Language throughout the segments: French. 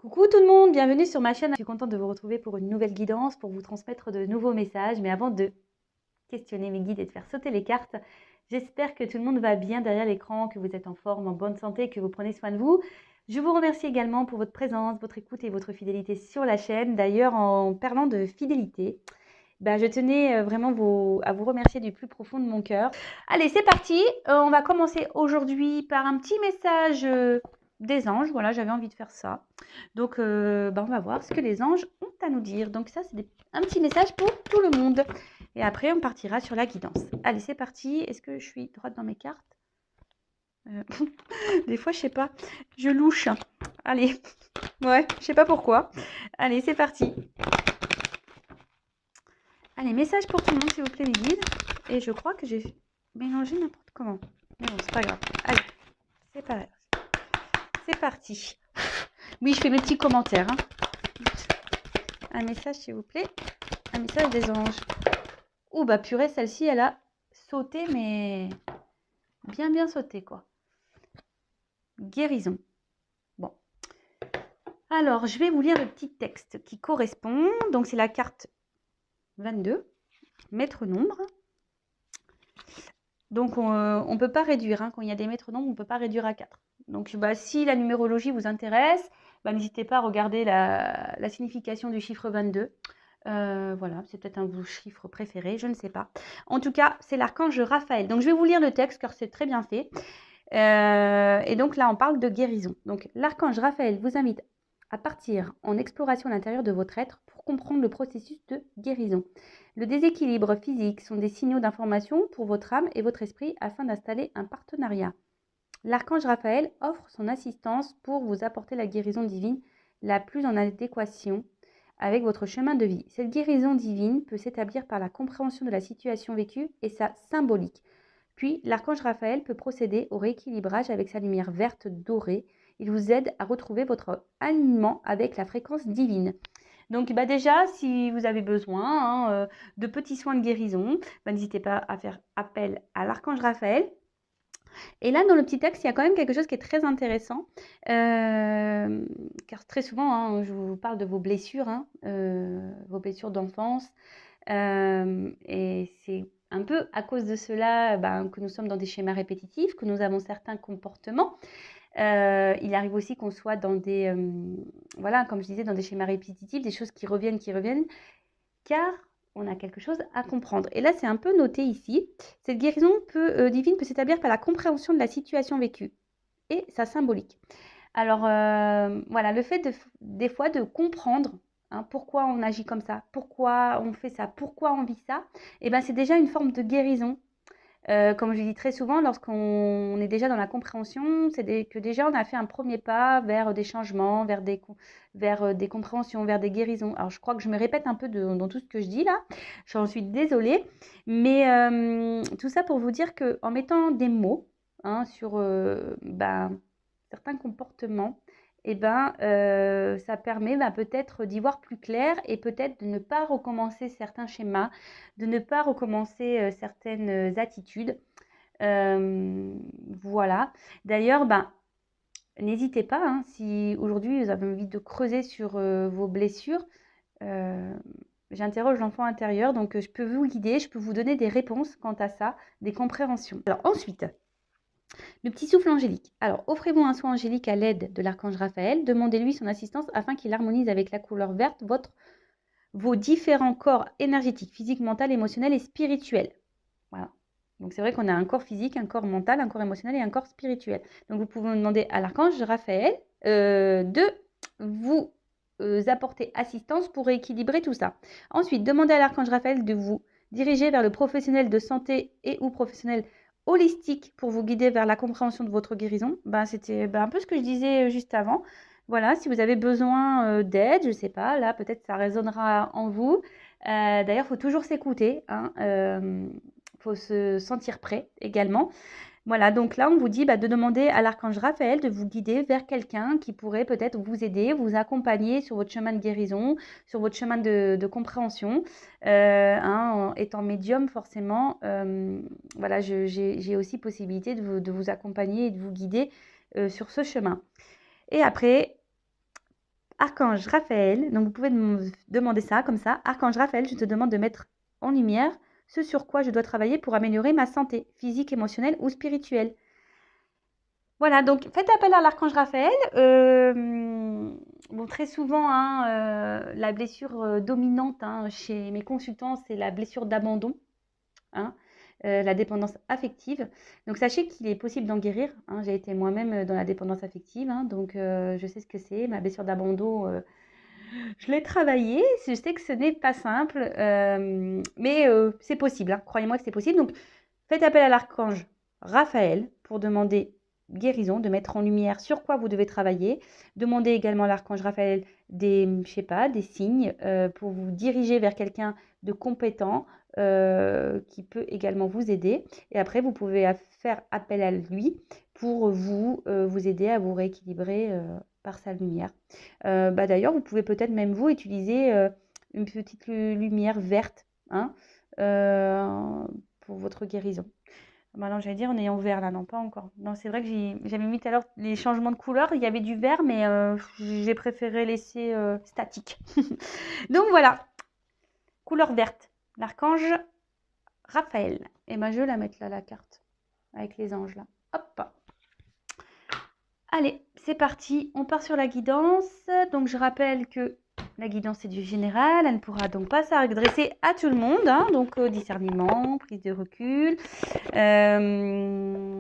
Coucou tout le monde, bienvenue sur ma chaîne. Je suis contente de vous retrouver pour une nouvelle guidance, pour vous transmettre de nouveaux messages. Mais avant de questionner mes guides et de faire sauter les cartes, j'espère que tout le monde va bien derrière l'écran, que vous êtes en forme, en bonne santé, que vous prenez soin de vous. Je vous remercie également pour votre présence, votre écoute et votre fidélité sur la chaîne. D'ailleurs, en parlant de fidélité, je tenais vraiment à vous remercier du plus profond de mon cœur. Allez, c'est parti. On va commencer aujourd'hui par un petit message des anges. Voilà, j'avais envie de faire ça. Donc, on va voir ce que les anges ont à nous dire. Donc ça, c'est un petit message pour tout le monde. Et après, on partira sur la guidance. Allez, c'est parti. Est-ce que je suis droite dans mes cartes Des fois, je sais pas. Je louche. Allez. Ouais, je sais pas pourquoi. Allez, c'est parti. Allez, message pour tout le monde, s'il vous plaît, les guides. Et je crois que j'ai mélangé n'importe comment. Mais bon, c'est pas grave. Allez, c'est pas grave. C'est parti. Oui, je fais mes petits commentaires. Un message, s'il vous plaît. Un message des anges. Oh, bah purée, celle-ci, elle a sauté, mais bien sauté, quoi. Guérison. Bon. Alors, je vais vous lire le petit texte qui correspond. Donc, c'est la carte 22. Maître nombre. Donc, on ne peut pas réduire. Quand il y a des maîtres nombres, on ne peut pas réduire à 4. Donc, si la numérologie vous intéresse, n'hésitez pas à regarder la signification du chiffre 22. Voilà, c'est peut-être un de vos chiffres préférés, je ne sais pas. En tout cas, c'est l'archange Raphaël. Donc, je vais vous lire le texte car c'est très bien fait. Et donc là, on parle de guérison. Donc, l'archange Raphaël vous invite à partir en exploration à l'intérieur de votre être pour comprendre le processus de guérison. Le déséquilibre physique sont des signaux d'information pour votre âme et votre esprit afin d'installer un partenariat. L'archange Raphaël offre son assistance pour vous apporter la guérison divine la plus en adéquation avec votre chemin de vie. Cette guérison divine peut s'établir par la compréhension de la situation vécue et sa symbolique. Puis, l'archange Raphaël peut procéder au rééquilibrage avec sa lumière verte dorée. Il vous aide à retrouver votre alignement avec la fréquence divine. Donc déjà, si vous avez besoin de petits soins de guérison, n'hésitez pas à faire appel à l'archange Raphaël. Et là, dans le petit texte, il y a quand même quelque chose qui est très intéressant, car très souvent, je vous parle de vos blessures d'enfance, et c'est un peu à cause de cela que nous sommes dans des schémas répétitifs, que nous avons certains comportements. Il arrive aussi qu'on soit dans des, comme je disais, dans des schémas répétitifs, des choses qui reviennent, car on a quelque chose à comprendre. Et là, c'est un peu noté ici. Cette guérison divine peut s'établir par la compréhension de la situation vécue et sa symbolique. Alors, le fait des fois de comprendre pourquoi on agit comme ça, pourquoi on fait ça, pourquoi on vit ça, c'est déjà une forme de guérison. Comme je dis très souvent, lorsqu'on est déjà dans la compréhension, c'est que déjà on a fait un premier pas vers des changements, vers des compréhensions, vers des guérisons. Alors je crois que je me répète un peu dans tout ce que je dis là, j'en suis désolée, mais tout ça pour vous dire qu'en mettant des mots sur certains comportements, ça permet peut-être d'y voir plus clair et peut-être de ne pas recommencer certains schémas, de ne pas recommencer certaines attitudes. Voilà. D'ailleurs, n'hésitez pas, si aujourd'hui vous avez envie de creuser sur vos blessures, j'interroge l'enfant intérieur, donc je peux vous guider, je peux vous donner des réponses quant à ça, des compréhensions. Alors ensuite, le petit souffle angélique. Alors, offrez-vous un soin angélique à l'aide de l'archange Raphaël. Demandez-lui son assistance afin qu'il harmonise avec la couleur verte vos différents corps énergétiques, physique, mental, émotionnel et spirituel. Voilà. Donc, c'est vrai qu'on a un corps physique, un corps mental, un corps émotionnel et un corps spirituel. Donc, vous pouvez demander à l'archange Raphaël de vous apporter assistance pour rééquilibrer tout ça. Ensuite, demandez à l'archange Raphaël de vous diriger vers le professionnel de santé et ou professionnel holistique pour vous guider vers la compréhension de votre guérison. C'était un peu ce que je disais juste avant. Voilà, si vous avez besoin d'aide, je ne sais pas, là peut-être ça résonnera en vous. D'ailleurs, il faut toujours s'écouter, faut se sentir prêt également. Voilà, donc là, on vous dit de demander à l'archange Raphaël de vous guider vers quelqu'un qui pourrait peut-être vous aider, vous accompagner sur votre chemin de guérison, sur votre chemin de compréhension. En étant médium, forcément, j'ai aussi possibilité de vous accompagner et de vous guider sur ce chemin. Et après, Archange Raphaël, donc vous pouvez me demander ça comme ça. Archange Raphaël, je te demande de mettre en lumière ce sur quoi je dois travailler pour améliorer ma santé physique, émotionnelle ou spirituelle. Voilà, donc faites appel à l'archange Raphaël. Bon, très souvent, hein, la blessure dominante hein, chez mes consultants, c'est la blessure d'abandon, hein, la dépendance affective. Donc sachez qu'il est possible d'en guérir. Hein. J'ai été moi-même dans la dépendance affective, hein, donc je sais ce que c'est. Ma blessure d'abandon, je l'ai travaillée. Je sais que ce n'est pas simple, mais c'est possible. Hein. Croyez-moi que c'est possible. Donc faites appel à l'archange Raphaël pour demander guérison, de mettre en lumière sur quoi vous devez travailler. Demandez également à l'archange Raphaël des, je sais pas, des signes pour vous diriger vers quelqu'un de compétent qui peut également vous aider. Et après, vous pouvez faire appel à lui pour vous aider à vous rééquilibrer par sa lumière. D'ailleurs, vous pouvez peut-être même vous utiliser une petite lumière verte hein, pour votre guérison. Maintenant, j'allais dire, on est en vert là, non, pas encore. Non, c'est vrai que j'avais mis tout à l'heure les changements de couleur. Il y avait du vert, mais j'ai préféré laisser statique. Donc voilà, couleur verte, l'archange Raphaël. Et ben, je vais la mettre là, la carte, avec les anges là. Hop. Allez, c'est parti. On part sur la guidance. Donc, je rappelle que la guidance est du général, elle ne pourra donc pas s'adresser à tout le monde, hein, donc discernement, prise de recul.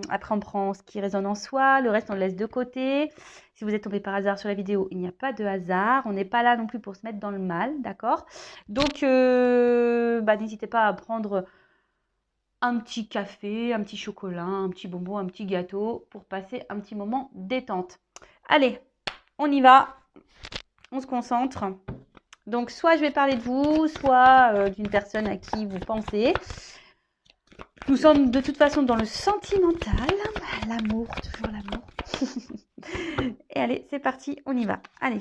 Après, on prend ce qui résonne en soi, le reste, on le laisse de côté. Si vous êtes tombé par hasard sur la vidéo, il n'y a pas de hasard. On n'est pas là non plus pour se mettre dans le mal, d'accord? Donc, n'hésitez pas à prendre un petit café, un petit chocolat, un petit bonbon, un petit gâteau pour passer un petit moment détente. Allez, on y va. On se concentre. Donc, soit je vais parler de vous, soit d'une personne à qui vous pensez. Nous sommes de toute façon dans le sentimental. L'amour, toujours l'amour. Et allez, c'est parti, on y va. Allez.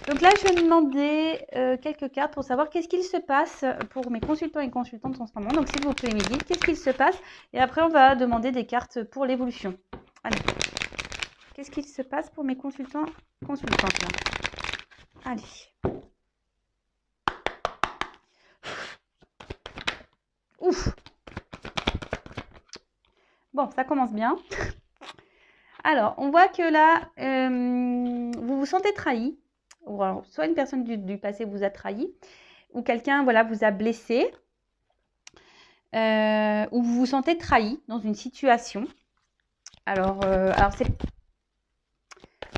Donc là, je vais demander quelques cartes pour savoir qu'est-ce qu'il se passe pour mes consultants et consultantes en ce moment. Donc, s'il vous plaît, me dites qu'est-ce qu'il se passe. Et après, on va demander des cartes pour l'évolution. Allez. Qu'est-ce qu'il se passe pour mes consultants et consultantes là? Allez. Ouf. Bon, ça commence bien. Alors, on voit que là, vous vous sentez trahi. Ou alors, soit une personne du passé vous a trahi, ou quelqu'un voilà, vous a blessé, ou vous vous sentez trahi dans une situation. Alors c'est...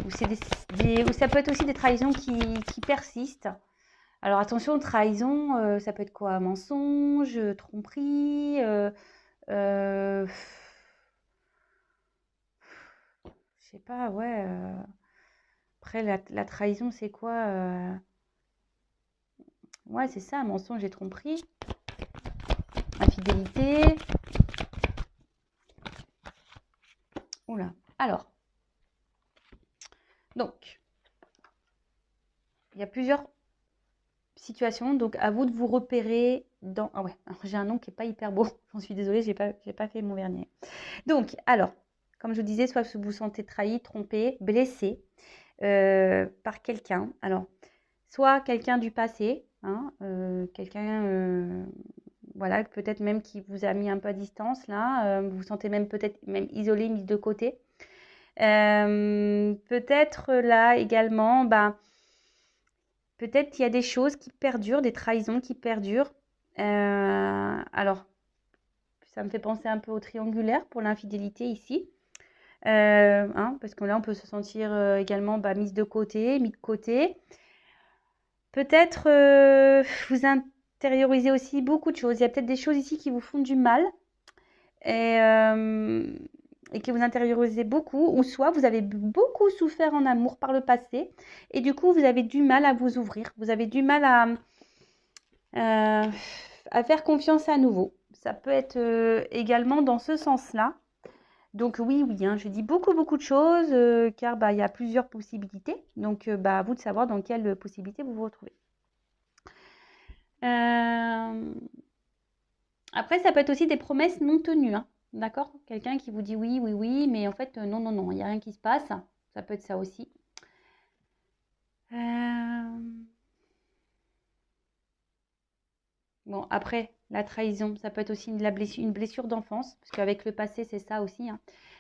Ou ça peut être aussi des trahisons qui persistent. Alors attention, trahison, ça peut être quoi? Mensonge, tromperie, je sais pas, ouais. Après, la trahison, c'est quoi? Ouais, c'est ça, mensonge et tromperie. Infidélité. Oula. Alors. Donc, il y a plusieurs situations. Donc, à vous de vous repérer dans... Ah ouais, j'ai un nom qui n'est pas hyper beau. J'en suis désolée, j'ai pas fait mon vernis. Donc, alors, comme je vous disais, soit vous vous sentez trahi, trompé, blessé par quelqu'un. Alors, soit quelqu'un du passé, hein, quelqu'un... voilà, peut-être même qui vous a mis un peu à distance, là. Vous vous sentez même peut-être même isolé, mis de côté. Peut-être là également, peut-être il y a des choses qui perdurent, des trahisons qui perdurent. Alors, ça me fait penser un peu au triangulaire pour l'infidélité ici. Parce que là, on peut se sentir également mise de côté, mis de côté. Peut-être vous intériorisez aussi beaucoup de choses. Il y a peut-être des choses ici qui vous font du mal. Et que vous intériorisez beaucoup, ou soit vous avez beaucoup souffert en amour par le passé, et du coup, vous avez du mal à vous ouvrir, vous avez du mal à faire confiance à nouveau. Ça peut être également dans ce sens-là. Donc oui, hein, je dis beaucoup de choses, car il y a plusieurs possibilités. Donc, à vous de savoir dans quelle possibilité vous vous retrouvez. Après, ça peut être aussi des promesses non tenues, hein. D'accord? Quelqu'un qui vous dit oui, mais en fait, non, il n'y a rien qui se passe. Ça peut être ça aussi. Bon, après, la trahison, ça peut être aussi une blessure d'enfance, parce qu'avec le passé, c'est ça aussi, hein.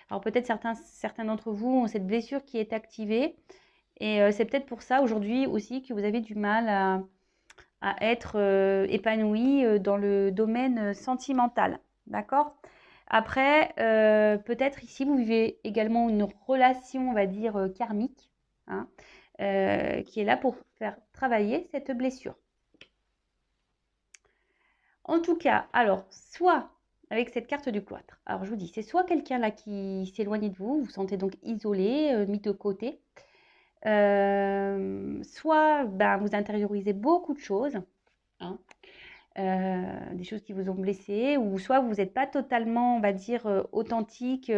Alors peut-être certains d'entre vous ont cette blessure qui est activée, et c'est peut-être pour ça aujourd'hui aussi que vous avez du mal à être épanoui dans le domaine sentimental. D'accord? Après, peut-être ici, vous vivez également une relation, on va dire, karmique, hein, qui est là pour faire travailler cette blessure. En tout cas, alors, soit avec cette carte du cloître, alors je vous dis, c'est soit quelqu'un là qui s'éloigne de vous, vous vous sentez donc isolé, mis de côté, soit ben, vous intériorisez beaucoup de choses, hein, des choses qui vous ont blessé, ou soit vous n'êtes pas totalement, on va dire, authentique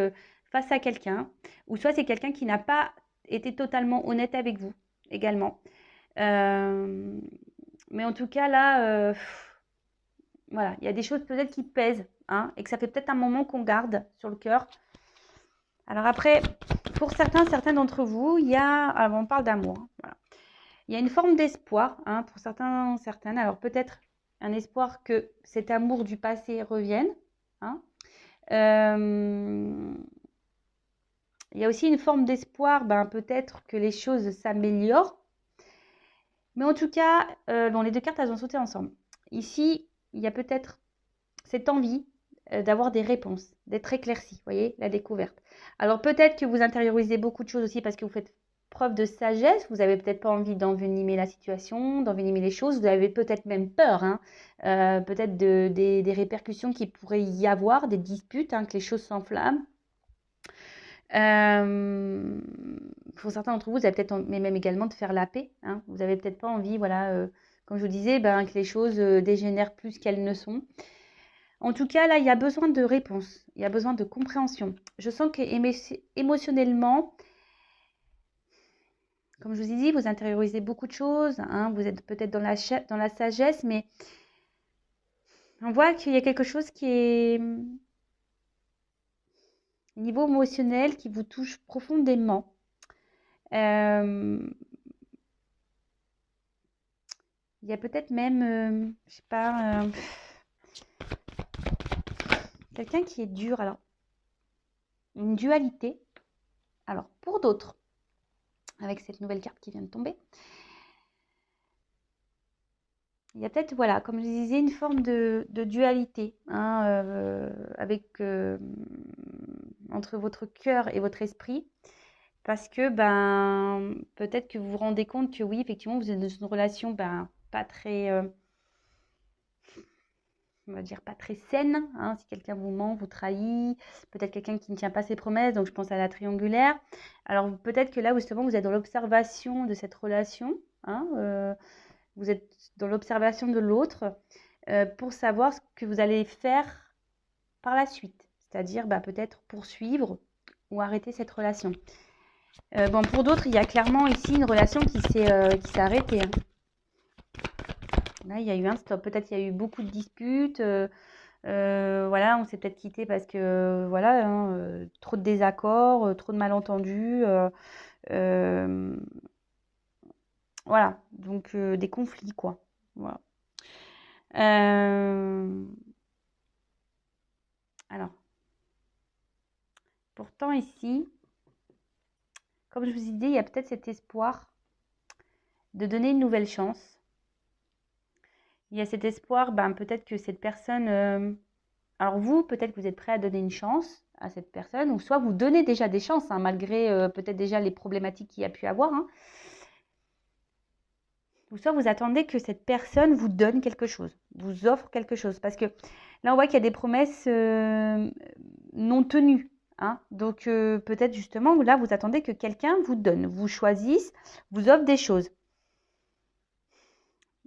face à quelqu'un, ou soit c'est quelqu'un qui n'a pas été totalement honnête avec vous également. Mais en tout cas, là, voilà, il y a des choses peut-être qui pèsent, hein, et que ça fait peut-être un moment qu'on garde sur le cœur. Alors après, pour certains d'entre vous, alors on parle d'amour, hein, voilà. Il y a une forme d'espoir, hein, pour certaines. Alors peut-être un espoir que cet amour du passé revienne, hein. Il y a aussi une forme d'espoir, ben, peut-être que les choses s'améliorent. Mais en tout cas, bon, les deux cartes, elles ont sauté ensemble. Ici, il y a peut-être cette envie d'avoir des réponses, d'être éclairci, vous voyez, la découverte. Alors peut-être que vous intériorisez beaucoup de choses aussi parce que vous faites preuve de sagesse, vous n'avez peut-être pas envie d'envenimer la situation, d'envenimer les choses, vous avez peut-être même peur, hein, peut-être des répercussions qui pourraient y avoir, des disputes, hein, que les choses s'enflamment. Pour certains d'entre vous, vous avez peut-être, mais même également de faire la paix, hein. Vous n'avez peut-être pas envie, voilà, comme je vous disais, ben, que les choses dégénèrent plus qu'elles ne sont. En tout cas, là, il y a besoin de réponse, il y a besoin de compréhension. Je sens que émotionnellement, comme je vous ai dit, vous intériorisez beaucoup de choses, hein, vous êtes peut-être dans la sagesse, mais on voit qu'il y a quelque chose qui est au niveau émotionnel qui vous touche profondément. Il y a peut-être même, je sais pas, quelqu'un qui est dur. Alors, une dualité. Alors, pour d'autres, avec cette nouvelle carte qui vient de tomber, il y a peut-être, voilà, comme je disais, une forme de dualité, hein, entre votre cœur et votre esprit. Parce que, ben, peut-être que vous vous rendez compte que oui, effectivement, vous êtes dans une relation, ben, pas très, on va dire, pas très saine, hein, si quelqu'un vous ment, vous trahit, peut-être quelqu'un qui ne tient pas ses promesses, donc je pense à la triangulaire. Alors, peut-être que là, justement, vous êtes dans l'observation de cette relation, hein, vous êtes dans l'observation de l'autre pour savoir ce que vous allez faire par la suite, c'est-à-dire bah, peut-être poursuivre ou arrêter cette relation. Bon, pour d'autres, il y a clairement ici une relation qui s'est arrêtée, hein. Là, il y a eu un stop. Peut-être il y a eu beaucoup de disputes. Voilà, on s'est peut-être quitté parce que voilà, hein, trop de désaccords, trop de malentendus. Voilà, donc des conflits, quoi. Voilà. Alors, pourtant ici, comme je vous ai dit, il y a peut-être cet espoir de donner une nouvelle chance. Il y a cet espoir, ben, peut-être que cette personne... alors vous, peut-être que vous êtes prêt à donner une chance à cette personne, ou soit vous donnez déjà des chances, hein, malgré peut-être déjà les problématiques qu'il y a pu avoir, hein. Ou soit vous attendez que cette personne vous donne quelque chose, vous offre quelque chose. Parce que là, on voit qu'il y a des promesses non tenues, hein. Donc peut-être justement, là, vous attendez que quelqu'un vous donne, vous choisisse, vous offre des choses.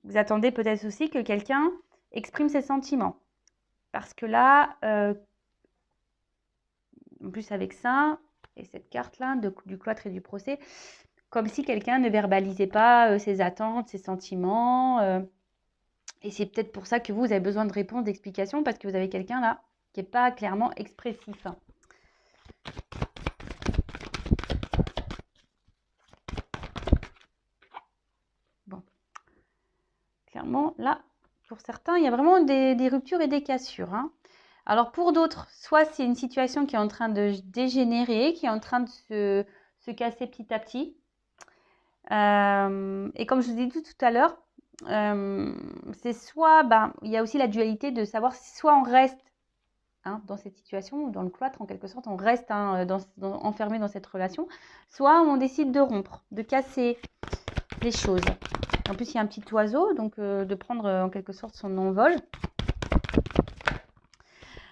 Vous attendez peut-être aussi que quelqu'un exprime ses sentiments. Parce que là, en plus avec ça, et cette carte-là, du cloître et du procès, comme si quelqu'un ne verbalisait pas ses attentes, ses sentiments. Et c'est peut-être pour ça que vous avez besoin de réponses, d'explications, parce que vous avez quelqu'un là qui n'est pas clairement expressif. Bon. Clairement, là, pour certains, il y a vraiment des ruptures et des cassures, hein. Alors pour d'autres, soit c'est une situation qui est en train de dégénérer, qui est en train de se casser petit à petit. Et comme je vous ai dit tout à l'heure, c'est soit, il y a aussi la dualité de savoir si soit on reste dans cette situation, dans le cloître en quelque sorte, on reste enfermé dans cette relation, soit on décide de rompre, de casser les choses. En plus, il y a un petit oiseau, donc de prendre en quelque sorte son envol.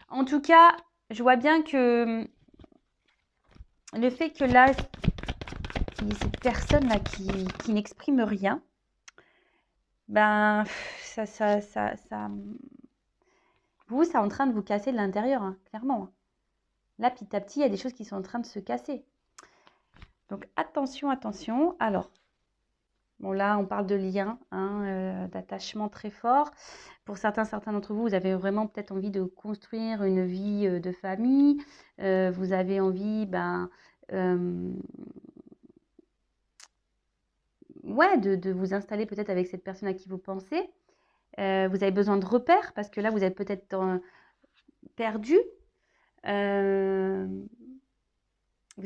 En tout cas, je vois bien que le fait que là, il y ait cette personne-là qui n'exprime rien, ça vous, c'est en train de vous casser de l'intérieur, hein, clairement. Là, petit à petit, il y a des choses qui sont en train de se casser. Donc, attention, attention. Alors, bon, là, on parle de lien, d'attachement très fort. Pour certains d'entre vous, vous avez vraiment peut-être envie de construire une vie de famille. Vous avez envie, de vous installer peut-être avec cette personne à qui vous pensez. Vous avez besoin de repères parce que là, vous êtes peut-être perdu. Vous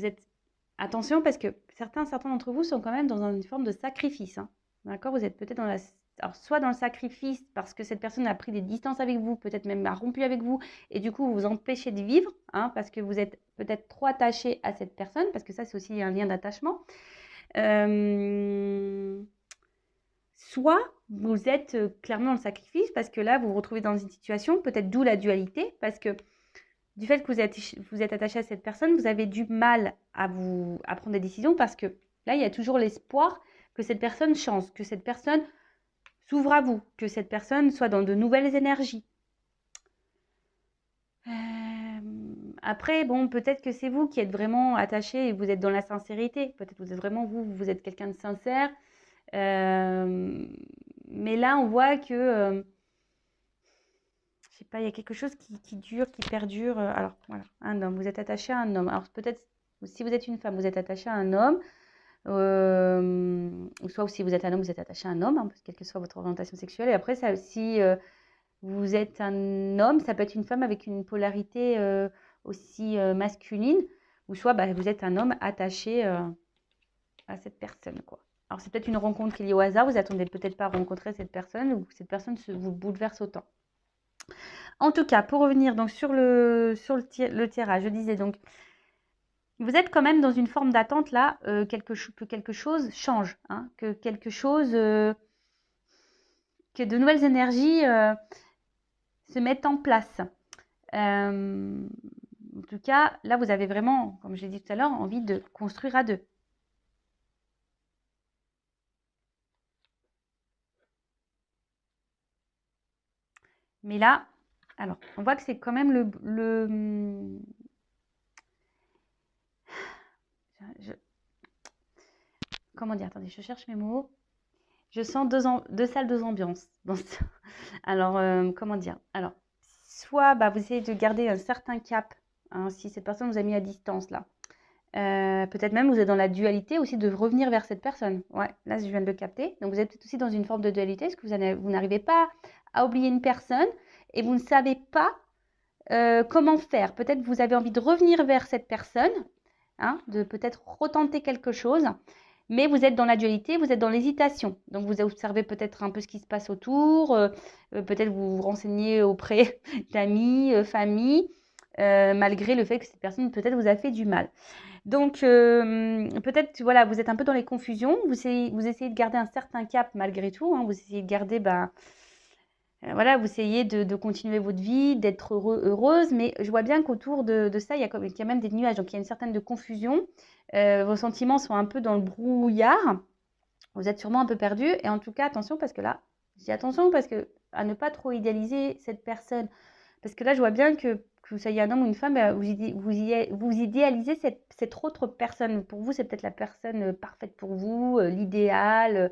êtes... Attention parce que certains d'entre vous sont quand même dans une forme de sacrifice. Hein. D'accord ? Vous êtes peut-être alors, soit dans le sacrifice parce que cette personne a pris des distances avec vous, peut-être même a rompu avec vous, et du coup, vous vous empêchez de vivre, parce que vous êtes peut-être trop attaché à cette personne, parce que ça, c'est aussi un lien d'attachement. Soit vous êtes clairement dans le sacrifice parce que là, vous vous retrouvez dans une situation, peut-être d'où la dualité, parce que du fait que vous êtes attaché à cette personne, vous avez du mal à prendre des décisions parce que là, il y a toujours l'espoir que cette personne change, que cette personne s'ouvre à vous, que cette personne soit dans de nouvelles énergies. Après, bon, peut-être que c'est vous qui êtes vraiment attaché et vous êtes dans la sincérité. Peut-être que vous êtes vraiment vous êtes quelqu'un de sincère. Mais là, on voit que, je sais pas, il y a quelque chose qui dure, qui perdure. Alors, voilà, un homme, vous êtes attaché à un homme. Alors, peut-être, si vous êtes une femme, vous êtes attaché à un homme. Ou soit si vous êtes un homme, vous êtes attaché à un homme, quelle que soit votre orientation sexuelle. Et après, ça, si vous êtes un homme, ça peut être une femme avec une polarité aussi masculine. Ou soit vous êtes un homme attaché à cette personne, quoi. Alors, c'est peut-être une rencontre qui est liée au hasard. Vous attendez peut-être pas à rencontrer cette personne ou que cette personne vous bouleverse autant. En tout cas, pour revenir donc sur le tirage, je disais donc, vous êtes quand même dans une forme d'attente là, que quelque chose change, que quelque chose, que de nouvelles énergies se mettent en place. En tout cas, là, vous avez vraiment, comme j'ai dit tout à l'heure, envie de construire à deux. Mais là, alors, on voit que c'est quand même comment dire? Attendez, je cherche mes mots. Je sens deux salles, deux ambiances. Alors, comment dire? Alors, soit vous essayez de garder un certain cap, si cette personne vous a mis à distance là. Peut-être même vous êtes dans la dualité aussi de revenir vers cette personne. Ouais, là je viens de le capter. Donc vous êtes peut-être aussi dans une forme de dualité, parce que vous n'arrivez pas à oublier une personne et vous ne savez pas comment faire. Peut-être vous avez envie de revenir vers cette personne, de peut-être retenter quelque chose, mais vous êtes dans la dualité, vous êtes dans l'hésitation. Donc vous observez peut-être un peu ce qui se passe autour, peut-être vous vous renseignez auprès d'amis, famille, malgré le fait que cette personne peut-être vous a fait du mal. Donc, peut-être, voilà, vous êtes un peu dans les confusions. Vous essayez de garder un certain cap malgré tout. Vous essayez de garder, voilà, vous essayez de continuer votre vie, d'être heureuse. Mais je vois bien qu'autour de ça, il y a même des nuages. Donc, il y a une certaine de confusion. Vos sentiments sont un peu dans le brouillard. Vous êtes sûrement un peu perdu. Et en tout cas, attention, parce que là, je dis attention parce que à ne pas trop idéaliser cette personne. Parce que là, je vois bien que vous soyez un homme ou une femme, vous idéalisez cette autre personne. Pour vous, c'est peut-être la personne parfaite pour vous, l'idéal.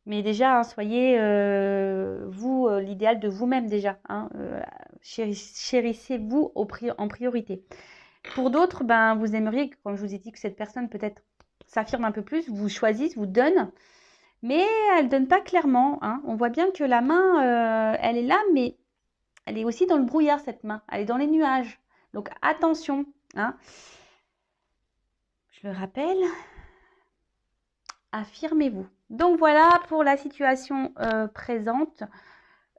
Mais déjà, soyez vous l'idéal de vous-même déjà. Chérissez-vous en priorité. Pour d'autres, vous aimeriez, comme je vous ai dit, que cette personne peut-être s'affirme un peu plus, vous choisisse, vous donne. mais elle ne donne pas clairement, hein. On voit bien que la main, elle est là, mais elle est aussi dans le brouillard, cette main. Elle est dans les nuages. Donc attention, hein. Je le rappelle, affirmez-vous. Donc voilà pour la situation présente.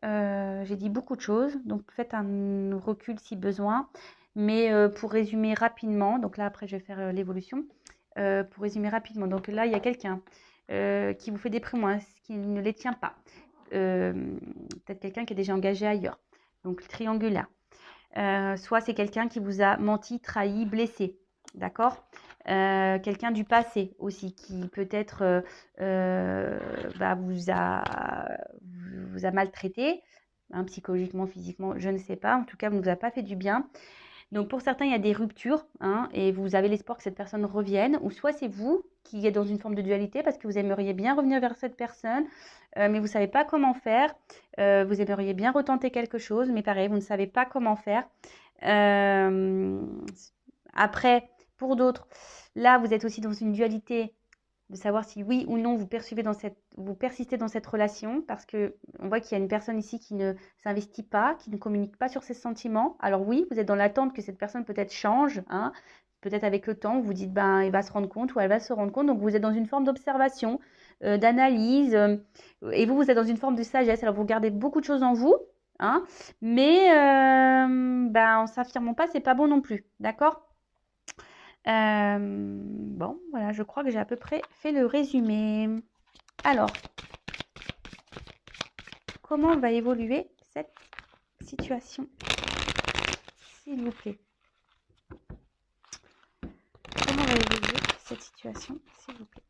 J'ai dit beaucoup de choses, donc faites un recul si besoin. Mais pour résumer rapidement, donc là après je vais faire l'évolution. Pour résumer rapidement, donc là il y a quelqu'un qui vous fait des promesses, qui ne les tient pas. Peut-être quelqu'un qui est déjà engagé ailleurs, donc triangulaire. Soit c'est quelqu'un qui vous a menti, trahi, blessé, d'accord. Quelqu'un du passé aussi qui peut-être vous a maltraité, hein, psychologiquement, physiquement, je ne sais pas. En tout cas, ne vous a pas fait du bien. Donc pour certains, il y a des ruptures, hein, et vous avez l'espoir que cette personne revienne, ou soit c'est vous qui êtes dans une forme de dualité parce que vous aimeriez bien revenir vers cette personne, mais vous ne savez pas comment faire. Vous aimeriez bien retenter quelque chose, mais pareil, vous ne savez pas comment faire. Après, pour d'autres, là, vous êtes aussi dans une dualité de savoir si oui ou non vous persistez dans cette relation, parce que on voit qu'il y a une personne ici qui ne s'investit pas, qui ne communique pas sur ses sentiments. Alors oui, vous êtes dans l'attente que cette personne peut-être change, hein, peut-être avec le temps, vous vous dites ben il va se rendre compte ou elle va se rendre compte. Donc vous êtes dans une forme d'observation, d'analyse, et vous êtes dans une forme de sagesse. Alors vous gardez beaucoup de choses en vous, hein, mais en s'affirmant pas, c'est pas bon non plus, d'accord. Bon, voilà, je crois que j'ai à peu près fait le résumé. Alors, comment va évoluer cette situation, s'il vous plaît? Comment va évoluer cette situation, s'il vous plaît?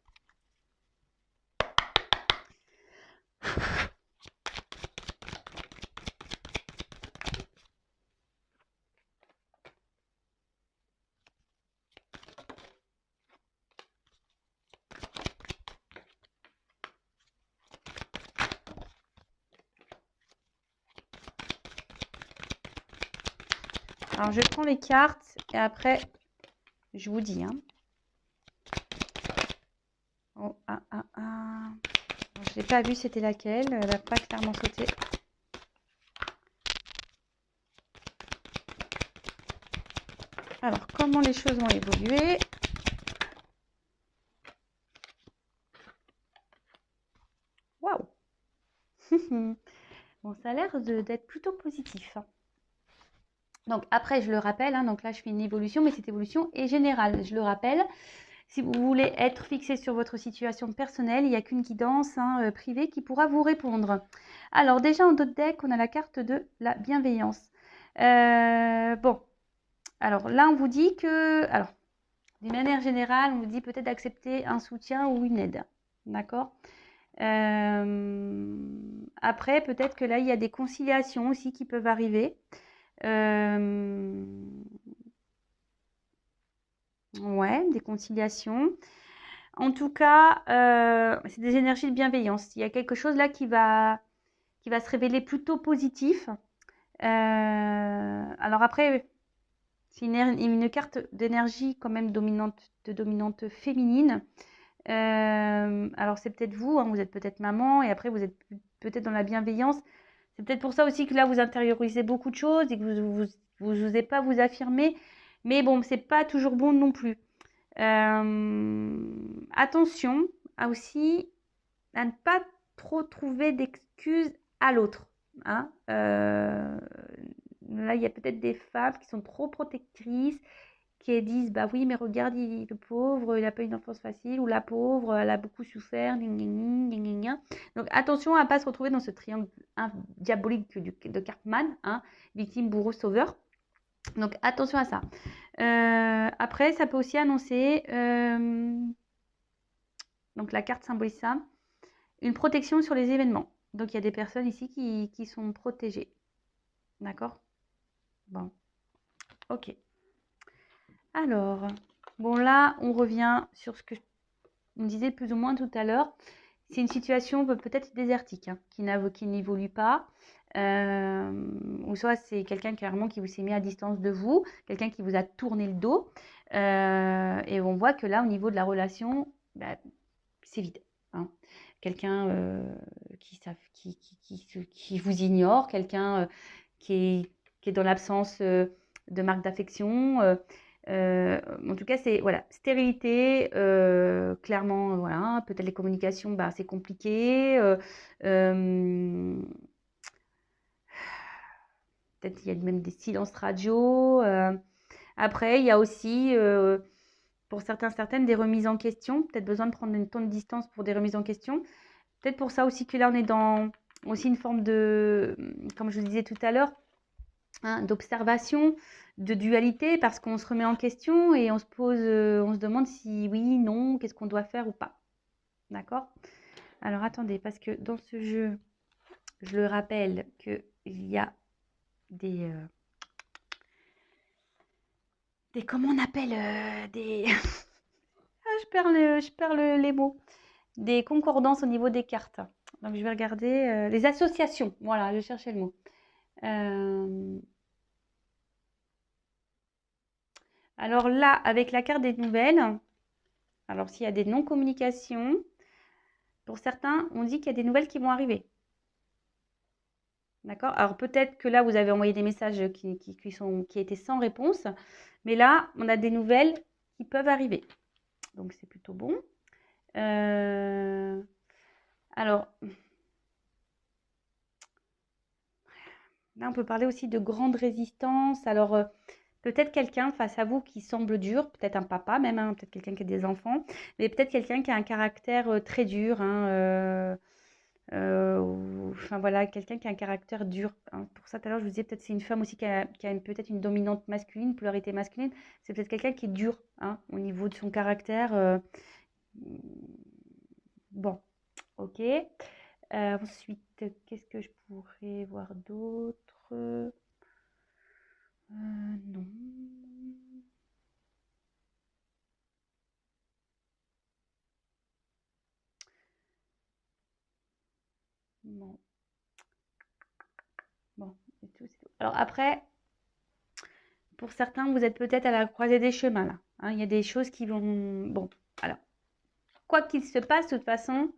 Alors, je prends les cartes et après, je vous dis, hein. Oh, je l'ai pas vue, c'était laquelle? Elle n'a pas clairement sauté. Alors, comment les choses vont évoluer? Waouh! Bon, ça a l'air d'être plutôt positif, hein. Donc après, je le rappelle, hein, donc là je fais une évolution, mais cette évolution est générale. Je le rappelle, si vous voulez être fixé sur votre situation personnelle, il n'y a qu'une guidance, hein, privée qui pourra vous répondre. Alors déjà en d'autres deck, on a la carte de la bienveillance. Bon, alors là on vous dit que, alors d'une manière générale, on vous dit peut-être d'accepter un soutien ou une aide, d'accord. Après, peut-être que là il y a des conciliations aussi qui peuvent arriver. Ouais, des conciliations. En tout cas, c'est des énergies de bienveillance. Il y a quelque chose là qui va se révéler plutôt positif. Alors après, c'est une carte d'énergie quand même dominante féminine. Alors c'est peut-être vous, hein, vous êtes peut-être maman et après vous êtes peut-être dans la bienveillance. C'est peut-être pour ça aussi que là vous intériorisez beaucoup de choses et que vous n'osez pas vous affirmer. Mais bon, c'est pas toujours bon non plus. Attention aussi à ne pas trop trouver d'excuses à l'autre, hein. Là, il y a peut-être des femmes qui sont trop protectrices, qui disent bah oui, mais regarde, le pauvre, il n'a pas une enfance facile, ou la pauvre, elle a beaucoup souffert, donc attention à ne pas se retrouver dans ce triangle diabolique de Cartman, hein, victime, bourreau, sauveur. Donc attention à ça. Après, ça peut aussi annoncer, donc la carte symbolise ça, une protection sur les événements. Donc il y a des personnes ici qui sont protégées. D'accord? Bon. Ok. Alors, bon là, on revient sur ce que on disait plus ou moins tout à l'heure. C'est une situation peut-être désertique, hein, qui n'évolue pas. Ou soit c'est quelqu'un carrément qui vous s'est mis à distance de vous, quelqu'un qui vous a tourné le dos. Et on voit que là, au niveau de la relation, c'est vide. hein. Quelqu'un qui vous ignore, quelqu'un qui est dans l'absence de marque d'affection. En tout cas, c'est voilà, stérilité, clairement, voilà, peut-être les communications, bah, c'est compliqué. Peut-être il y a même des silences radio. Après, il y a aussi, pour certains, certaines, des remises en question. Peut-être besoin de prendre une temps de distance pour des remises en question. Peut-être pour ça aussi que là, on est dans aussi une forme de, comme je vous disais tout à l'heure, hein, d'observation, de dualité, parce qu'on se remet en question et on se pose, on se demande si oui, non, qu'est-ce qu'on doit faire ou pas. D'accord? Alors attendez, parce que dans ce jeu, je le rappelle qu'il y a des comment on appelle, des... Ah, les mots. Des concordances au niveau des cartes. Donc je vais regarder les associations. Voilà, je cherchais le mot. Alors là, avec la carte des nouvelles, alors s'il y a des non-communications, pour certains, on dit qu'il y a des nouvelles qui vont arriver. D'accord? Alors peut-être que là, vous avez envoyé des messages qui étaient sans réponse, mais là, on a des nouvelles qui peuvent arriver. Donc c'est plutôt bon. Alors, là, on peut parler aussi de grande résistance. Alors, peut-être quelqu'un face à vous qui semble dur, peut-être un papa même, hein, peut-être quelqu'un qui a des enfants, mais peut-être quelqu'un qui a un caractère très dur, hein, enfin voilà, quelqu'un qui a un caractère dur, hein. Pour ça, tout à l'heure, je vous disais, peut-être c'est une femme aussi qui a peut-être une dominante masculine, polarité masculine. C'est peut-être quelqu'un qui est dur, hein, au niveau de son caractère. Bon, ok. Ensuite, qu'est-ce que je pourrais voir d'autre? Non. Non. Bon, c'est tout, c'est tout. Alors après, pour certains, vous êtes peut-être à la croisée des chemins là, hein. Il y a des choses qui vont... Bon, alors, quoi qu'il se passe, de toute façon,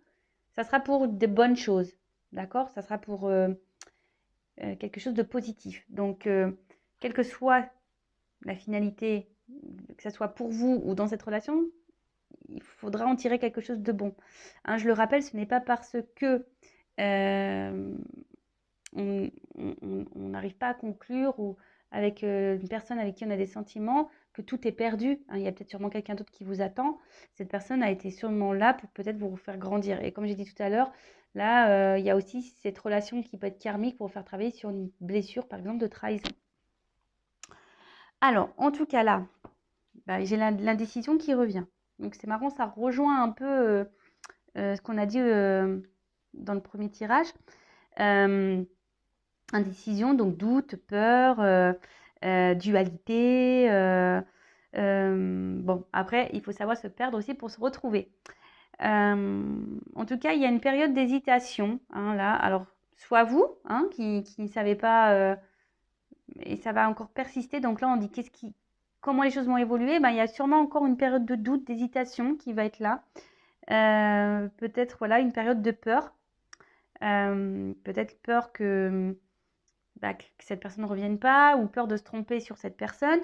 ça sera pour de bonnes choses. D'accord? Ça sera pour quelque chose de positif. Donc, quelle que soit la finalité, que ce soit pour vous ou dans cette relation, il faudra en tirer quelque chose de bon. Hein, je le rappelle, ce n'est pas parce que euh, on n'arrive pas à conclure ou avec une personne avec qui on a des sentiments que tout est perdu, hein. Il y a peut-être sûrement quelqu'un d'autre qui vous attend. Cette personne a été sûrement là pour peut-être vous faire grandir. Et comme j'ai dit tout à l'heure, là, il y a aussi cette relation qui peut être karmique pour vous faire travailler sur une blessure, par exemple, de trahison. Alors, en tout cas, là, bah, j'ai l'indécision qui revient. Donc, c'est marrant, ça rejoint un peu ce qu'on a dit dans le premier tirage. Indécision, donc doute, peur, dualité. Bon, après, il faut savoir se perdre aussi pour se retrouver. En tout cas, il y a une période d'hésitation, hein, là. Alors, soit vous, hein, qui ne savez pas, et ça va encore persister. Donc là, on dit comment les choses vont évoluer. Ben, il y a sûrement encore une période de doute, d'hésitation qui va être là. Peut-être voilà, une période de peur. Peut-être peur que cette personne ne revienne pas ou peur de se tromper sur cette personne.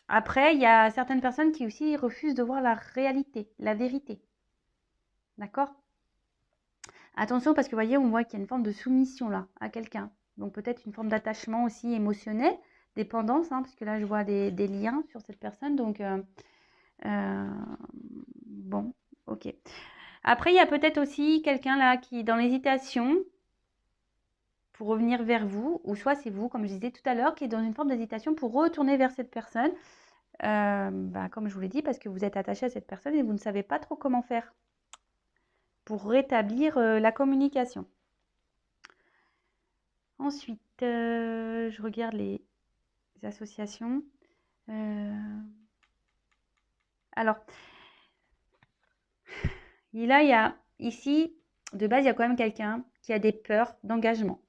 Après, il y a certaines personnes qui aussi refusent de voir la réalité, la vérité. D'accord? Attention parce que vous voyez, on voit qu'il y a une forme de soumission là à quelqu'un. Donc peut-être une forme d'attachement aussi émotionnel, dépendance, hein, parce que là je vois des liens sur cette personne. Donc bon, ok. Après, il y a peut-être aussi quelqu'un là qui est dans l'hésitation pour revenir vers vous, ou soit c'est vous, comme je disais tout à l'heure, qui est dans une forme d'hésitation pour retourner vers cette personne, comme je vous l'ai dit, parce que vous êtes attaché à cette personne et vous ne savez pas trop comment faire pour rétablir la communication. Ensuite, je regarde les associations. Alors, là, il y a ici, de base, il y a quand même quelqu'un qui a des peurs d'engagement.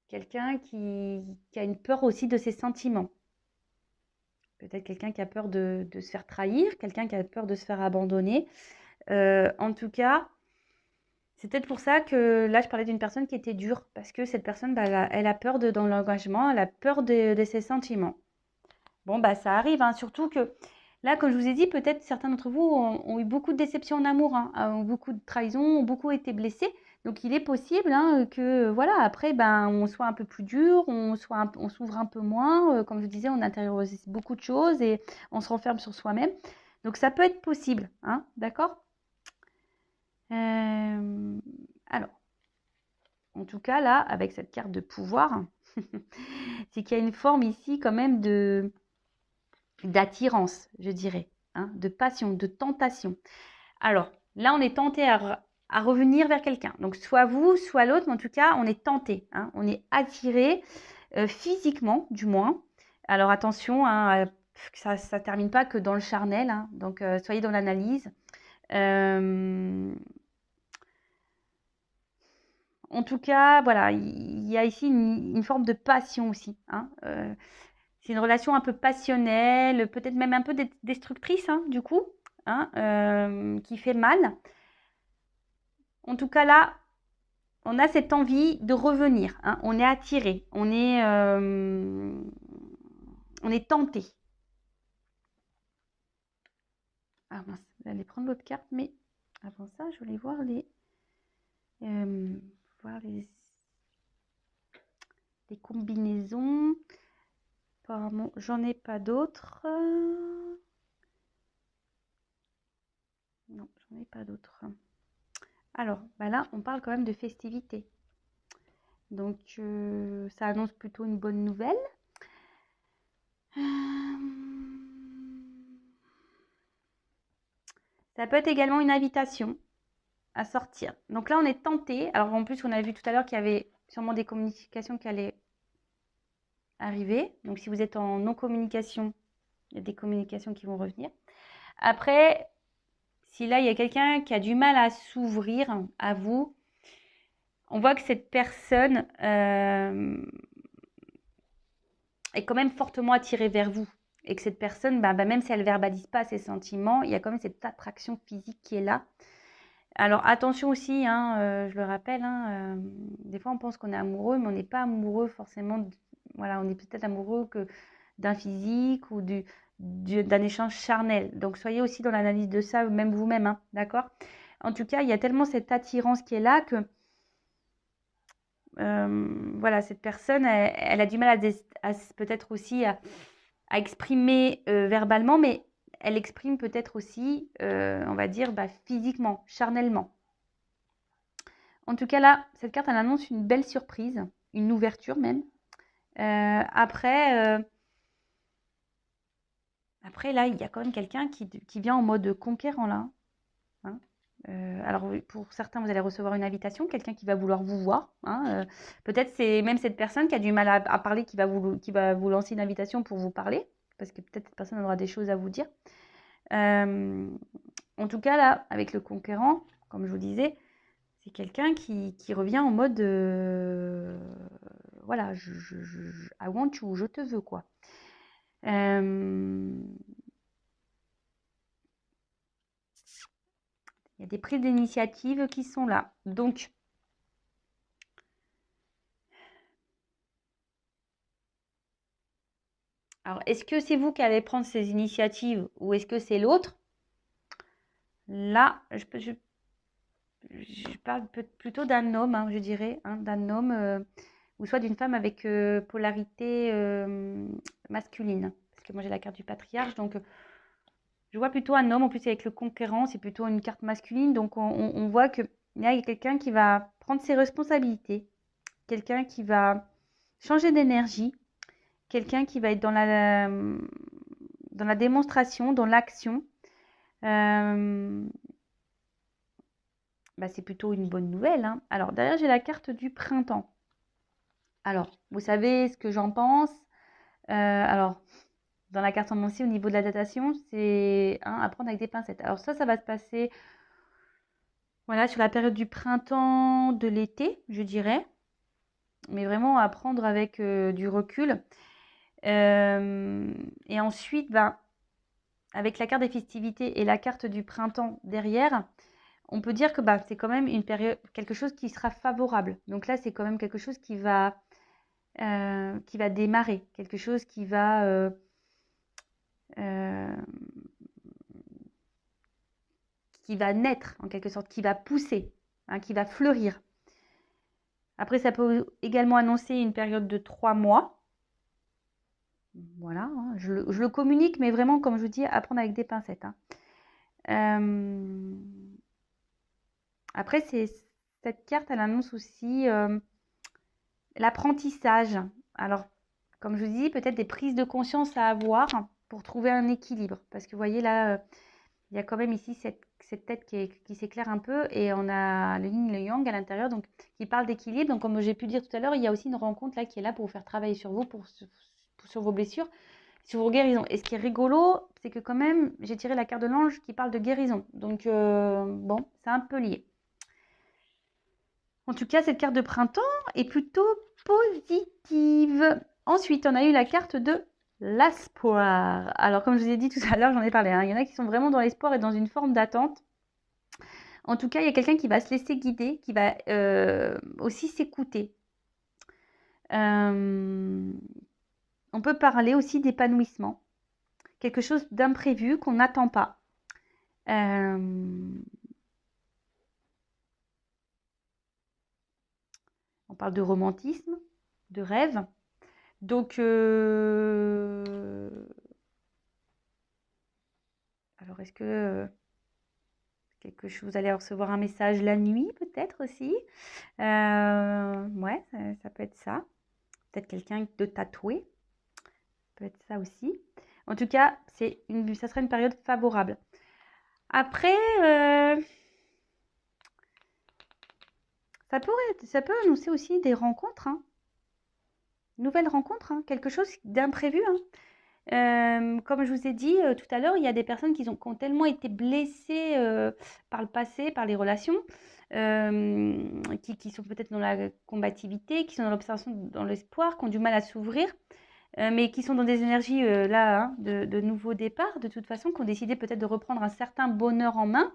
Quelqu'un qui a une peur aussi de ses sentiments. peut-être quelqu'un qui a peur de se faire trahir, quelqu'un qui a peur de se faire abandonner. En tout cas, c'est peut-être pour ça que là, je parlais d'une personne qui était dure, parce que cette personne, bah, elle a peur dans l'engagement, elle a peur de ses sentiments. Bon, bah, ça arrive, hein, surtout que là, comme je vous ai dit, peut-être certains d'entre vous ont eu beaucoup de déceptions en amour, hein, ont beaucoup de trahisons, ont beaucoup été blessés. Donc, il est possible hein, que, voilà, après, ben, on soit un peu plus dur, on s'ouvre un peu moins. Comme je vous disais, on intériorise beaucoup de choses et on se renferme sur soi-même. Donc, ça peut être possible, hein, d'accord? Alors, en tout cas, là, avec cette carte de pouvoir, c'est qu'il y a une forme ici quand même d'attirance, je dirais, hein, de passion, de tentation. Alors, là, on est tenté à revenir vers quelqu'un. Donc, soit vous, soit l'autre, mais en tout cas, on est tenté, hein, on est attiré physiquement, du moins. Alors, attention, hein, que ça ne termine pas que dans le charnel, hein, donc soyez dans l'analyse. En tout cas, voilà, il y a ici une forme de passion aussi, hein, c'est une relation un peu passionnelle, peut-être même un peu destructrice, hein, du coup, hein, qui fait mal. En tout cas, là, on a cette envie de revenir, hein, on est attiré, on est tenté. Ah mince, j'allais prendre l'autre carte, mais avant ça, je voulais voir les combinaisons. Apparemment, j'en ai pas d'autres. Non, j'en ai pas d'autres. Alors, bah là, on parle quand même de festivités. Donc, ça annonce plutôt une bonne nouvelle. Ça peut être également une invitation à sortir. Donc là, on est tenté. Alors, en plus, on a vu tout à l'heure qu'il y avait sûrement des communications qui allaient arriver. Donc, si vous êtes en non-communication, il y a des communications qui vont revenir. Après, si là, il y a quelqu'un qui a du mal à s'ouvrir à vous, on voit que cette personne est quand même fortement attirée vers vous. Et que cette personne, même si elle ne verbalise pas ses sentiments, il y a quand même cette attraction physique qui est là. Alors attention aussi, hein, je le rappelle, hein, des fois on pense qu'on est amoureux, mais on n'est pas amoureux forcément. Voilà, on est peut-être amoureux que d'un physique ou d'un échange charnel. Donc soyez aussi dans l'analyse de ça, même vous-même, hein, d'accord? En tout cas, il y a tellement cette attirance qui est là que voilà, cette personne, elle a du mal peut-être aussi à exprimer verbalement, mais elle exprime peut-être aussi, on va dire, physiquement, charnellement. En tout cas, là, cette carte, elle annonce une belle surprise, une ouverture même. Après, là, il y a quand même quelqu'un qui vient en mode conquérant, là. Hein. Alors, pour certains, vous allez recevoir une invitation, quelqu'un qui va vouloir vous voir. Hein. Peut-être c'est même cette personne qui a du mal à parler qui va vous lancer une invitation pour vous parler, parce que peut-être cette personne aura des choses à vous dire. En tout cas, là, avec le conquérant, comme je vous disais, c'est quelqu'un qui revient en mode voilà, I want you, je te veux, quoi. Il y a des prises d'initiative qui sont là. Donc, alors, est-ce que c'est vous qui allez prendre ces initiatives ou est-ce que c'est l'autre? Là, je parle plutôt d'un homme, hein, je dirais, hein, d'un homme ou soit d'une femme avec polarité masculine. Parce que moi, j'ai la carte du patriarche, donc je vois plutôt un homme. En plus, avec le conquérant, c'est plutôt une carte masculine. Donc, on voit que là, il y a quelqu'un qui va prendre ses responsabilités, quelqu'un qui va changer d'énergie, quelqu'un qui va être dans la démonstration, dans l'action. C'est plutôt une bonne nouvelle. Hein. Alors, derrière, j'ai la carte du printemps. Alors, vous savez ce que j'en pense. Alors, dans la carte en aussi, au niveau de la datation, c'est à prendre avec des pincettes. Alors ça va se passer voilà, sur la période du printemps, de l'été, je dirais. Mais vraiment à prendre avec du recul. Et ensuite, ben, avec la carte des festivités et la carte du printemps derrière, on peut dire que bah, c'est quand même une période, quelque chose qui sera favorable. Donc là, c'est quand même quelque chose qui va démarrer, quelque chose qui va naître en quelque sorte, qui va pousser, hein, qui va fleurir. Après, ça peut également annoncer une période de 3 mois. Voilà, hein, je le communique, mais vraiment, comme je vous dis, à prendre avec des pincettes. Hein. Après, cette carte, elle annonce aussi l'apprentissage. Alors, comme je vous dis, peut-être des prises de conscience à avoir pour trouver un équilibre. Parce que vous voyez là, il y a quand même ici cette tête qui s'éclaire un peu et on a le yin et le yang à l'intérieur donc qui parle d'équilibre. Donc comme j'ai pu dire tout à l'heure, il y a aussi une rencontre là qui est là pour vous faire travailler sur vous, sur vos blessures, sur vos guérisons. Et ce qui est rigolo, c'est que quand même, j'ai tiré la carte de l'ange qui parle de guérison. Donc bon, c'est un peu lié. En tout cas, cette carte de printemps est plutôt positive. Ensuite, on a eu la carte de l'espoir. Alors, comme je vous ai dit tout à l'heure, j'en ai parlé. Hein, il y en a qui sont vraiment dans l'espoir et dans une forme d'attente. En tout cas, il y a quelqu'un qui va se laisser guider, qui va aussi s'écouter. On peut parler aussi d'épanouissement. Quelque chose d'imprévu qu'on n'attend pas. On parle de romantisme, de rêve. Donc, alors est-ce que quelque chose, vous allez recevoir un message la nuit peut-être aussi. Ouais, ça peut être ça. Peut-être quelqu'un de tatoué. Ça peut être ça aussi. En tout cas, ça serait une période favorable. Après, ça peut annoncer aussi des rencontres. Hein. Nouvelles rencontres, hein. Quelque chose d'imprévu. Hein. Comme je vous ai dit tout à l'heure, il y a des personnes qui ont tellement été blessées par le passé, par les relations, qui sont peut-être dans la combativité, qui sont dans l'observation, dans l'espoir, qui ont du mal à s'ouvrir, mais qui sont dans des énergies là, hein, de nouveau départ, de toute façon, qui ont décidé peut-être de reprendre un certain bonheur en main,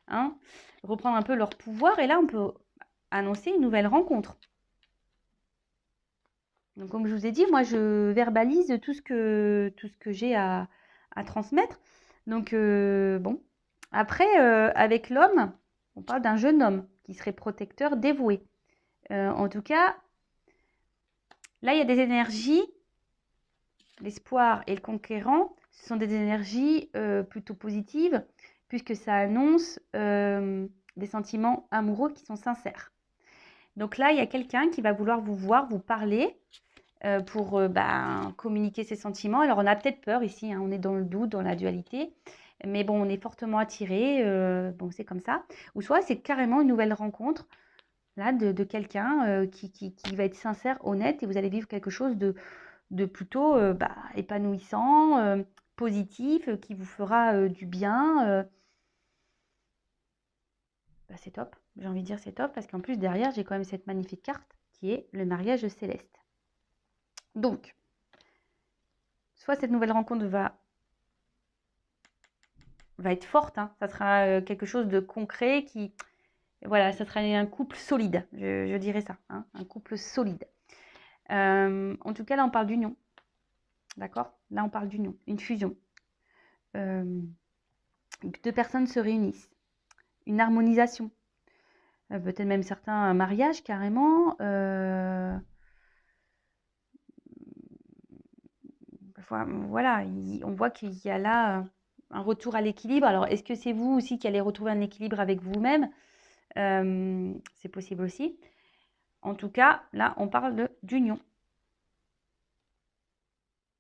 hein, reprendre un peu leur pouvoir, et là, on peut annoncer une nouvelle rencontre. Donc, comme je vous ai dit, moi, je verbalise tout ce que j'ai à transmettre. Donc, bon. Après, avec l'homme, on parle d'un jeune homme qui serait protecteur, dévoué. En tout cas, là, il y a des énergies, l'espoir et le conquérant, ce sont des énergies plutôt positives, puisque ça annonce des sentiments amoureux qui sont sincères. Donc là, il y a quelqu'un qui va vouloir vous voir, vous parler, pour communiquer ses sentiments. Alors, on a peut-être peur ici, hein, on est dans le doute, dans la dualité, mais bon, on est fortement attiré, bon, c'est comme ça. Ou soit c'est carrément une nouvelle rencontre là, de quelqu'un qui va être sincère, honnête, et vous allez vivre quelque chose de plutôt épanouissant, positif, qui vous fera du bien. C'est top, j'ai envie de dire c'est top, parce qu'en plus derrière, j'ai quand même cette magnifique carte qui est le mariage céleste. Donc, soit cette nouvelle rencontre va être forte, hein. Ça sera quelque chose de concret voilà, ça sera un couple solide, je dirais ça, hein, un couple solide. En tout cas, là, on parle d'union, d'accord? Là, on parle d'union, une fusion. Deux personnes se réunissent, une harmonisation, peut-être même certains un mariage carrément. Voilà, on voit qu'il y a là un retour à l'équilibre. Alors, est-ce que c'est vous aussi qui allez retrouver un équilibre avec vous-même? C'est possible aussi. En tout cas, là, on parle d'union.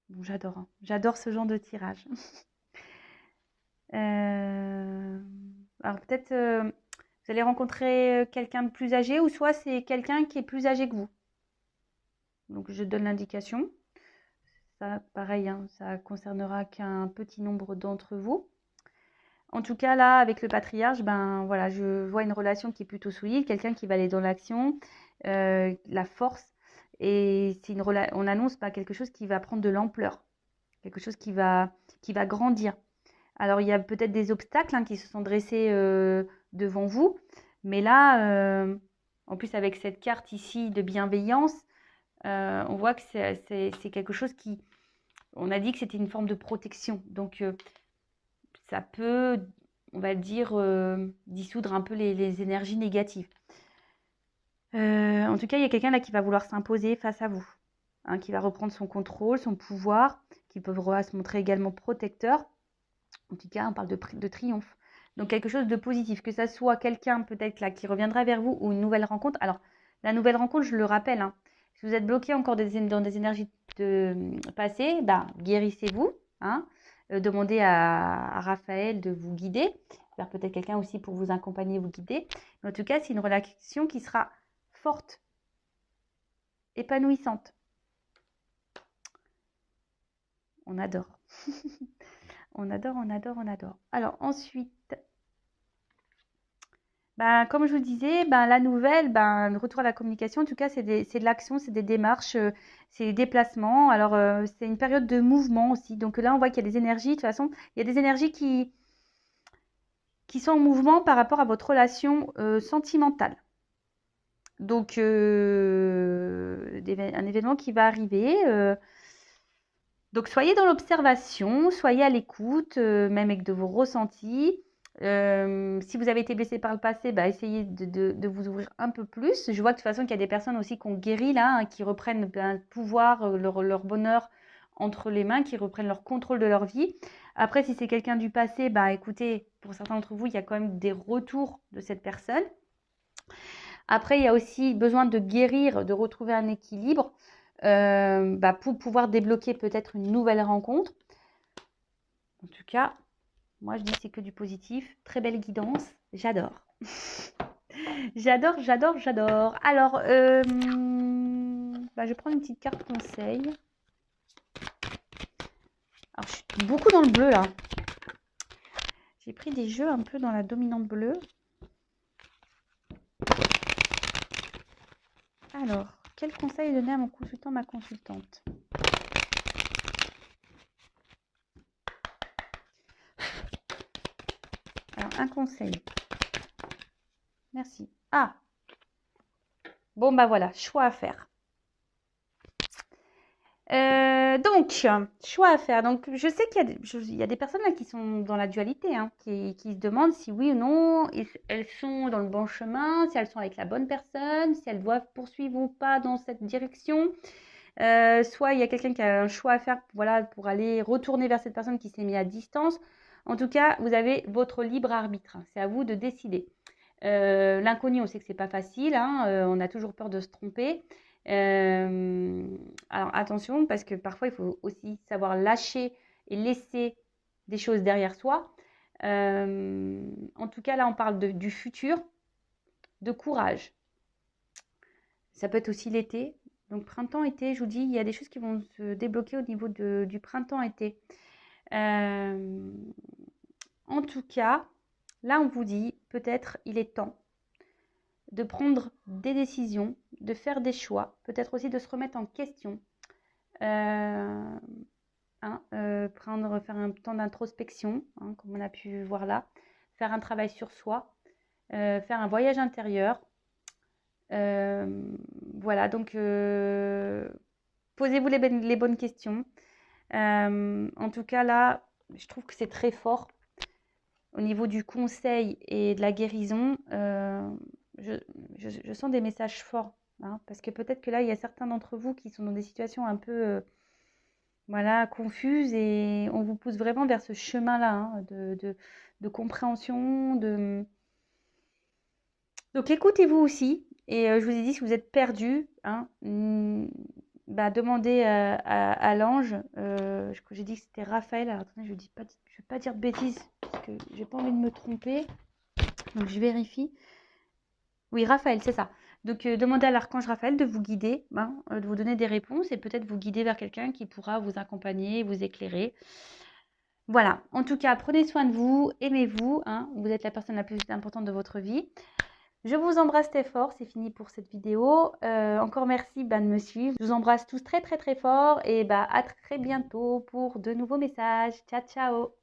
Bon, j'adore, hein. J'adore ce genre de tirage. Alors peut-être vous allez rencontrer quelqu'un de plus âgé ou soit c'est quelqu'un qui est plus âgé que vous. Donc je donne l'indication. Ça, pareil, hein, ça concernera qu'un petit nombre d'entre vous. En tout cas, là, avec le patriarche, ben voilà, je vois une relation qui est plutôt solide, quelqu'un qui va aller dans l'action, la force Et on annonce quelque chose qui va prendre de l'ampleur, quelque chose qui va grandir. Alors, il y a peut-être des obstacles qui se sont dressés devant vous, mais là, en plus avec cette carte ici de bienveillance, on voit que c'est quelque chose qui... On a dit que c'était une forme de protection, donc ça peut, on va dire, dissoudre un peu les énergies négatives. En tout cas, il y a quelqu'un là qui va vouloir s'imposer face à vous, qui va reprendre son contrôle, son pouvoir, qui peut se montrer également protecteur. En tout cas, on parle de triomphe. Donc, quelque chose de positif, que ça soit quelqu'un peut-être là qui reviendra vers vous ou une nouvelle rencontre. Alors, la nouvelle rencontre, je le rappelle, si vous êtes bloqué encore dans des énergies passées, guérissez-vous. Demandez à Raphaël de vous guider, vers peut-être quelqu'un aussi pour vous accompagner, vous guider. Mais en tout cas, c'est une relation qui sera forte, épanouissante. On adore. On adore, on adore, on adore. Alors ensuite, comme je vous disais, la nouvelle, le retour à la communication, en tout cas, c'est de l'action, c'est des démarches, c'est des déplacements. Alors, c'est une période de mouvement aussi. Donc là, on voit qu'il y a des énergies. De toute façon, il y a des énergies qui sont en mouvement par rapport à votre relation sentimentale. Donc, un événement qui va arriver. Donc, soyez dans l'observation, soyez à l'écoute, même avec de vos ressentis. Si vous avez été blessé par le passé, essayez de vous ouvrir un peu plus. Je vois de toute façon qu'il y a des personnes aussi qui ont guéri là, qui reprennent le pouvoir, leur bonheur entre les mains, qui reprennent leur contrôle de leur vie. Après, si c'est quelqu'un du passé, écoutez, pour certains d'entre vous, il y a quand même des retours de cette personne. Après, il y a aussi besoin de guérir, de retrouver un équilibre pour pouvoir débloquer peut-être une nouvelle rencontre. En tout cas, moi, je dis c'est que du positif. Très belle guidance. J'adore. J'adore, j'adore, j'adore. Alors, je vais prendre une petite carte conseil. Alors, je suis beaucoup dans le bleu, là. J'ai pris des jeux un peu dans la dominante bleue. Alors, quel conseil donner à mon consultant, ma consultante ? Alors, un conseil. Merci. Ah, bon, voilà, choix à faire. Donc, choix à faire. Donc, je sais qu'il y a des personnes là qui sont dans la dualité, qui se demandent si oui ou non elles sont dans le bon chemin, si elles sont avec la bonne personne, si elles doivent poursuivre ou pas dans cette direction. Soit il y a quelqu'un qui a un choix à faire pour aller retourner vers cette personne qui s'est mise à distance. En tout cas, vous avez votre libre arbitre. C'est à vous de décider. L'inconnu, on sait que c'est pas facile. On a toujours peur de se tromper. Alors attention, parce que parfois il faut aussi savoir lâcher et laisser des choses derrière soi. En tout cas, là, on parle du futur, de courage. Ça peut être aussi l'été. Donc printemps-été, je vous dis, il y a des choses qui vont se débloquer au niveau du printemps-été. En tout cas, là, on vous dit, peut-être il est temps de prendre des décisions, de faire des choix, peut-être aussi de se remettre en question. Faire un temps d'introspection, comme on a pu voir là, faire un travail sur soi, faire un voyage intérieur. Voilà, donc posez-vous les bonnes questions. En tout cas, là, je trouve que c'est très fort. Au niveau du conseil et de la guérison, je sens des messages forts. Parce que peut-être que là, il y a certains d'entre vous qui sont dans des situations un peu confuses et on vous pousse vraiment vers ce chemin-là de compréhension. Donc, écoutez-vous aussi. Et je vous ai dit, si vous êtes perdu, demandez à l'ange. J'ai dit que c'était Raphaël. Alors, attendez, je ne vais pas dire de bêtises parce que je n'ai pas envie de me tromper. Donc, je vérifie. Oui, Raphaël, c'est ça. Donc, demandez à l'archange Raphaël de vous guider, de vous donner des réponses et peut-être vous guider vers quelqu'un qui pourra vous accompagner, vous éclairer. Voilà. En tout cas, prenez soin de vous, aimez-vous. Vous êtes la personne la plus importante de votre vie. Je vous embrasse très fort, c'est fini pour cette vidéo. Encore merci de me suivre. Je vous embrasse tous très très très fort et à très bientôt pour de nouveaux messages. Ciao ciao.